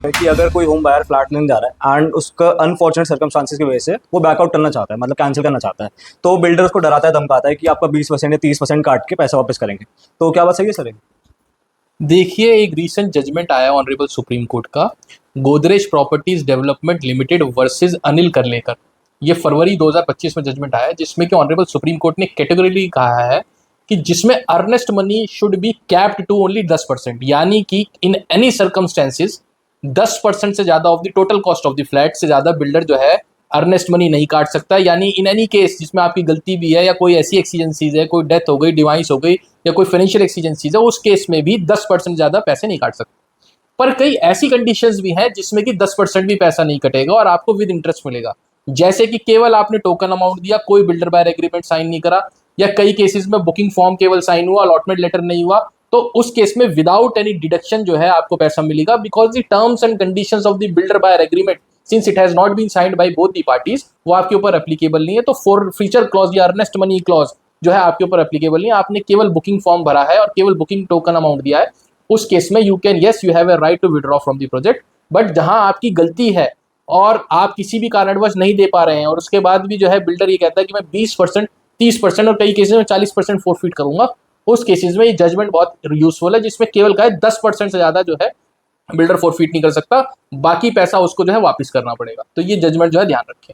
कि अगर कोई होम बायर फ्लैट लेने जा रहा है एंड उसका अनफॉर्चुनेट सर्कमस्टांसिस की वजह से वो बैकआउट करना चाहता है, मतलब कैंसिल करना चाहता है, तो बिल्डर उसको डराता है, धमकाता है कि आपका 20% या 30% काट के पैसा वापस करेंगे। तो क्या बात सही है सर? देखिए, एक रीसेंट जजमेंट आया ऑनरेबल सुप्रीम कोर्ट का, Godrej properties development limited versus Anil Karlekar. ये फरवरी 2025 में जजमेंट आया है, जिसमें कि ऑनरेबल सुप्रीम कोर्ट ने कैटेगोरिकली कहा है कि जिसमें earnest money should be capped to only 10%, यानी कि इन एनी सर्कमस्टेंसेज 10% से ज़्यादा of the total cost of the flat से ज़्यादा बिल्डर जो है अर्नेस्ट मनी नहीं काट सकता। यानी इन एनी केस जिसमें आपकी गलती भी है या कोई ऐसी एक्सीजेंसीज है, कोई डेथ हो गई, डिवाइस हो गई, या कोई फाइनेंशियल एक्सीजेंसीज है, उस केस में भी 10% ज़्यादा पैसे नहीं काट सकते। पर कई ऐसी कंडीशंस भी हैं जिसमें कि 10% भी पैसा नहीं कटेगा और आपको विद इंटरेस्ट मिलेगा। जैसे कि केवल आपने टोकन अमाउंट दिया, कोई बिल्डर बायर एग्रीमेंट साइन नहीं करा, या कई केसेस में बुकिंग फॉर्म केवल साइन हुआ, अलॉटमेंट लेटर नहीं हुआ, तो उस केस में विदाउट एनी डिडक्शन जो है आपको पैसा मिलेगा, because the terms and conditions of the builder buyer agreement since it has not been signed by both the parties, वो आपके ऊपर एप्लीकेबल नहीं है। तो फॉर फ्यूचर क्लॉज या अर्नेस्ट मनी क्लॉज जो है आपके ऊपर एप्लीकेबल नहीं है। आपने केवल बुकिंग फॉर्म भरा है और केवल बुकिंग टोकन अमाउंट दिया है, उस केस में you can, yes you have a right to withdraw from the project. But जहां आपकी गलती है और आप किसी भी कारणवश नहीं दे पा रहे हैं और उसके बाद भी जो है बिल्डर ये कहता है कि मैं 20%, 30% और कई केसेस में 40% फोरफीट करूंगा, उस केसेस में ये जजमेंट बहुत यूजफुल है, जिसमें केवल का है 10% से ज्यादा जो है बिल्डर फोरफीट नहीं कर सकता, बाकी पैसा उसको जो है वापस करना पड़ेगा। तो ये जजमेंट जो है ध्यान रखें।